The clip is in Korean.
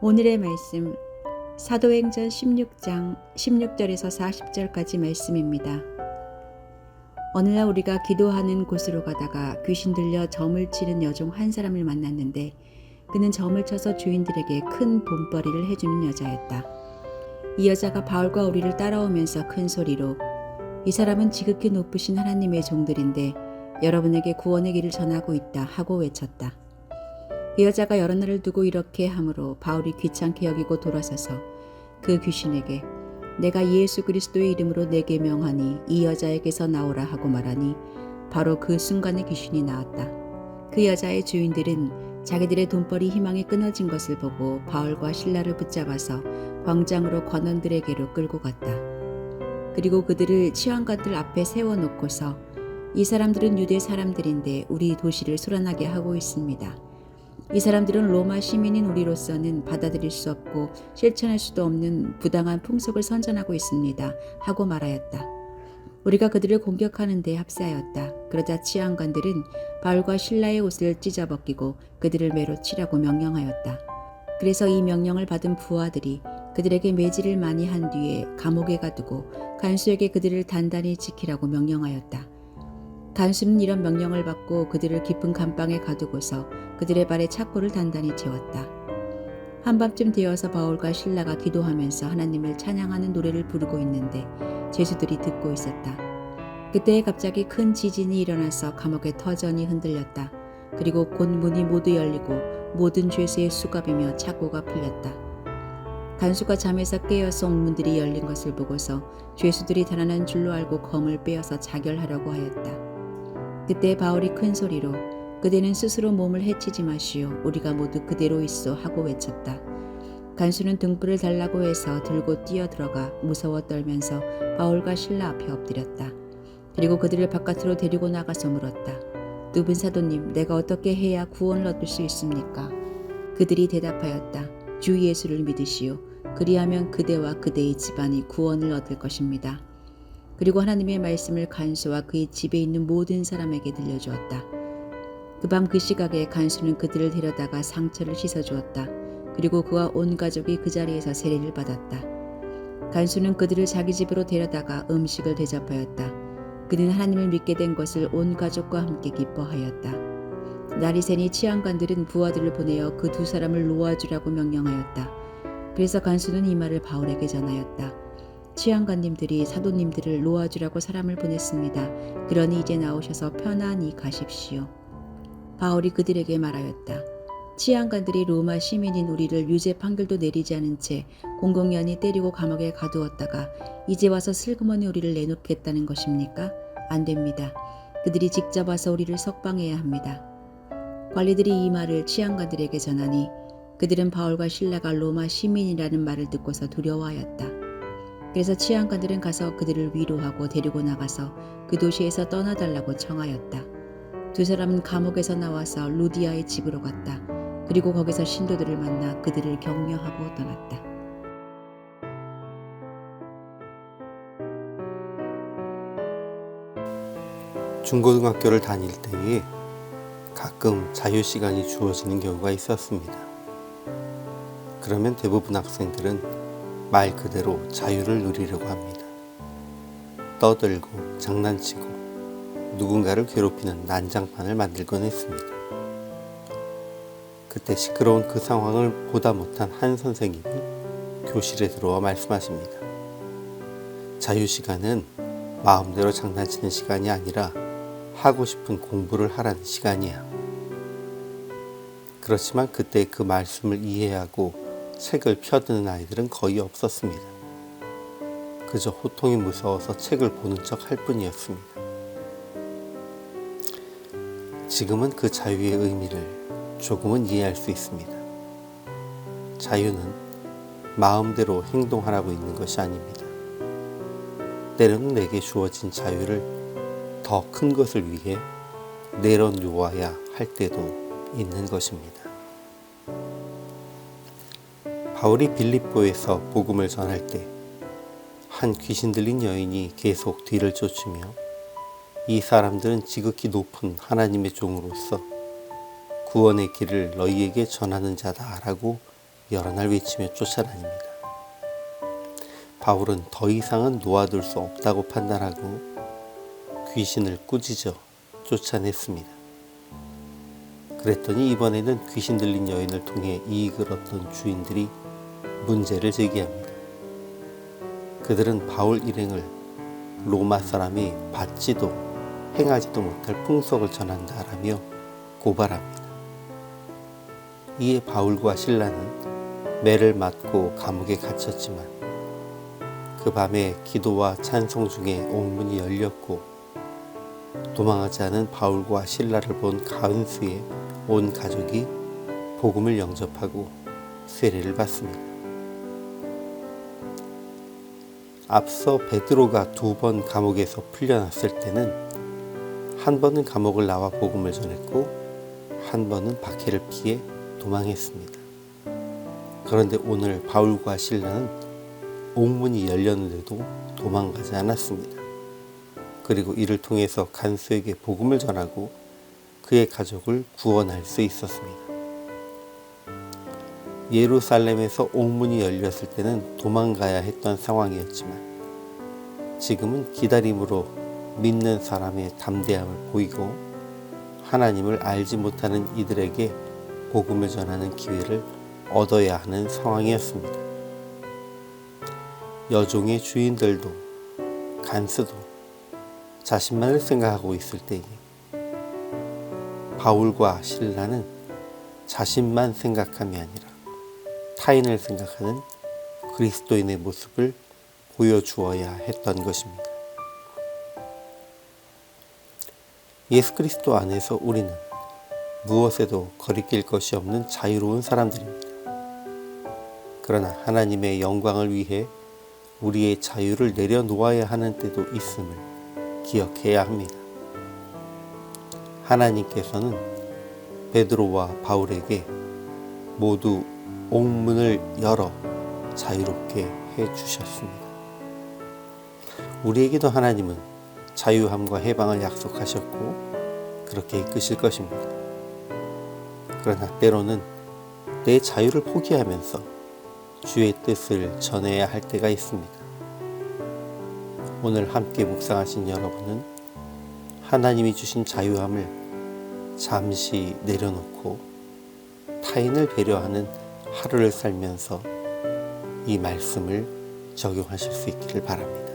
오늘의 말씀 사도행전 16장 16절에서 40절까지 말씀입니다. 어느 날 우리가 기도하는 곳으로 가다가 귀신 들려 점을 치는 여종 한 사람을 만났는데 그는 점을 쳐서 주인들에게 큰 돈벌이를 해주는 여자였다. 이 여자가 바울과 우리를 따라오면서 큰 소리로 이 사람은 지극히 높으신 하나님의 종들인데 여러분에게 구원의 길을 전하고 있다 하고 외쳤다. 그 여자가 여러 날을 두고 이렇게 하므로 바울이 귀찮게 여기고 돌아서서 그 귀신에게 내가 예수 그리스도의 이름으로 내게 명하니 이 여자에게서 나오라 하고 말하니 바로 그 순간에 귀신이 나왔다. 그 여자의 주인들은 자기들의 돈벌이 희망이 끊어진 것을 보고 바울과 실라를 붙잡아서 광장으로 관원들에게로 끌고 갔다. 그리고 그들을 치환관들 앞에 세워놓고서 이 사람들은 유대 사람들인데 우리 도시를 소란하게 하고 있습니다. 이 사람들은 로마 시민인 우리로서는 받아들일 수 없고 실천할 수도 없는 부당한 풍속을 선전하고 있습니다 하고 말하였다. 우리가 그들을 공격하는 데 합세하였다. 그러자 치안관들은 바울과 실라의 옷을 찢어벗기고 그들을 매로 치라고 명령하였다. 그래서 이 명령을 받은 부하들이 그들에게 매질을 많이 한 뒤에 감옥에 가두고 간수에게 그들을 단단히 지키라고 명령하였다. 간수는 이런 명령을 받고 그들을 깊은 감방에 가두고서 그들의 발에 착고를 단단히 채웠다. 한밤쯤 되어서 바울과 실라가 기도하면서 하나님을 찬양하는 노래를 부르고 있는데 죄수들이 듣고 있었다. 그때 갑자기 큰 지진이 일어나서 감옥의 터전이 흔들렸다. 그리고 곧 문이 모두 열리고 모든 죄수의 수갑이며 착고가 풀렸다. 간수가 잠에서 깨어서 옥문들이 열린 것을 보고서 죄수들이 달아난 줄로 알고 검을 빼어서 자결하려고 하였다. 그때 바울이 큰 소리로 그대는 스스로 몸을 해치지 마시오. 우리가 모두 그대로 있어 하고 외쳤다. 간수는 등불을 달라고 해서 들고 뛰어들어가 무서워 떨면서 바울과 실라 앞에 엎드렸다. 그리고 그들을 바깥으로 데리고 나가서 물었다. 누분 사도님, 내가 어떻게 해야 구원을 얻을 수 있습니까? 그들이 대답하였다. 주 예수를 믿으시오. 그리하면 그대와 그대의 집안이 구원을 얻을 것입니다. 그리고 하나님의 말씀을 간수와 그의 집에 있는 모든 사람에게 들려주었다. 그 밤 그 시각에 간수는 그들을 데려다가 상처를 씻어주었다. 그리고 그와 온 가족이 그 자리에서 세례를 받았다. 간수는 그들을 자기 집으로 데려다가 음식을 대접하였다. 그는 하나님을 믿게 된 것을 온 가족과 함께 기뻐하였다. 날이 새니 치안관들은 부하들을 보내어 그 두 사람을 놓아주라고 명령하였다. 그래서 간수는 이 말을 바울에게 전하였다. 치안관님들이 사도님들을 놓아주라고 사람을 보냈습니다. 그러니 이제 나오셔서 편안히 가십시오. 바울이 그들에게 말하였다. 치안관들이 로마 시민인 우리를 유죄 판결도 내리지 않은 채 공공연히 때리고 감옥에 가두었다가 이제 와서 슬그머니 우리를 내놓겠다는 것입니까? 안 됩니다. 그들이 직접 와서 우리를 석방해야 합니다. 관리들이 이 말을 치안관들에게 전하니 그들은 바울과 실라가 로마 시민이라는 말을 듣고서 두려워하였다. 그래서 치안관들은 가서 그들을 위로하고 데리고 나가서 그 도시에서 떠나달라고 청하였다. 두 사람은 감옥에서 나와서 루디아의 집으로 갔다. 그리고 거기서 신도들을 만나 그들을 격려하고 떠났다. 중고등학교를 다닐 때에 가끔 자유시간이 주어지는 경우가 있었습니다. 그러면 대부분 학생들은 말 그대로 자유를 누리려고 합니다. 떠들고 장난치고 누군가를 괴롭히는 난장판을 만들곤 했습니다. 그때 시끄러운 그 상황을 보다 못한 한 선생님이 교실에 들어와 말씀하십니다. 자유시간은 마음대로 장난치는 시간이 아니라 하고 싶은 공부를 하라는 시간이야. 그렇지만 그때 그 말씀을 이해하고 책을 펴드는 아이들은 거의 없었습니다. 그저 호통이 무서워서 책을 보는 척 할 뿐이었습니다. 지금은 그 자유의 의미를 조금은 이해할 수 있습니다. 자유는 마음대로 행동하라고 있는 것이 아닙니다. 때로는 내게 주어진 자유를 더 큰 것을 위해 내려놓아야 할 때도 있는 것입니다. 바울이 빌립보에서 복음을 전할 때 한 귀신 들린 여인이 계속 뒤를 쫓으며 이 사람들은 지극히 높은 하나님의 종으로서 구원의 길을 너희에게 전하는 자다 라고 여러 날 외치며 쫓아다닙니다. 바울은 더 이상은 놓아둘 수 없다고 판단하고 귀신을 꾸짖어 쫓아냈습니다. 그랬더니 이번에는 귀신 들린 여인을 통해 이익을 얻던 주인들이 문제를 제기합니다. 그들은 바울 일행을 로마 사람이 받지도 행하지도 못할 풍속을 전한다라며 고발합니다. 이에 바울과 실라는 매를 맞고 감옥에 갇혔지만 그 밤에 기도와 찬송 중에 옥문이 열렸고 도망하지 않은 바울과 실라를 본 가은수의 온 가족이 복음을 영접하고 세례를 받습니다. 앞서 베드로가 2번 감옥에서 풀려났을 때는 한 번은 감옥을 나와 복음을 전했고 한 번은 박해를 피해 도망했습니다. 그런데 오늘 바울과 실라는 옥문이 열렸는데도 도망가지 않았습니다. 그리고 이를 통해서 간수에게 복음을 전하고 그의 가족을 구원할 수 있었습니다. 예루살렘에서 옥문이 열렸을 때는 도망가야 했던 상황이었지만 지금은 기다림으로 믿는 사람의 담대함을 보이고 하나님을 알지 못하는 이들에게 복음을 전하는 기회를 얻어야 하는 상황이었습니다. 여종의 주인들도 간수도 자신만을 생각하고 있을 때에 바울과 실라는 자신만 생각함이 아니라 타인을 생각하는 그리스도인의 모습을 보여주어야 했던 것입니다. 예수 그리스도 안에서 우리는 무엇에도 거리낄 것이 없는 자유로운 사람들입니다. 그러나 하나님의 영광을 위해 우리의 자유를 내려놓아야 하는 때도 있음을 기억해야 합니다. 하나님께서는 베드로와 바울에게 모두 옥문을 열어 자유롭게 해주셨습니다. 우리에게도 하나님은 자유함과 해방을 약속하셨고 그렇게 이끄실 것입니다. 그러나 때로는 내 자유를 포기하면서 주의 뜻을 전해야 할 때가 있습니다. 오늘 함께 묵상하신 여러분은 하나님이 주신 자유함을 잠시 내려놓고 타인을 배려하는 하루를 살면서 이 말씀을 적용하실 수 있기를 바랍니다.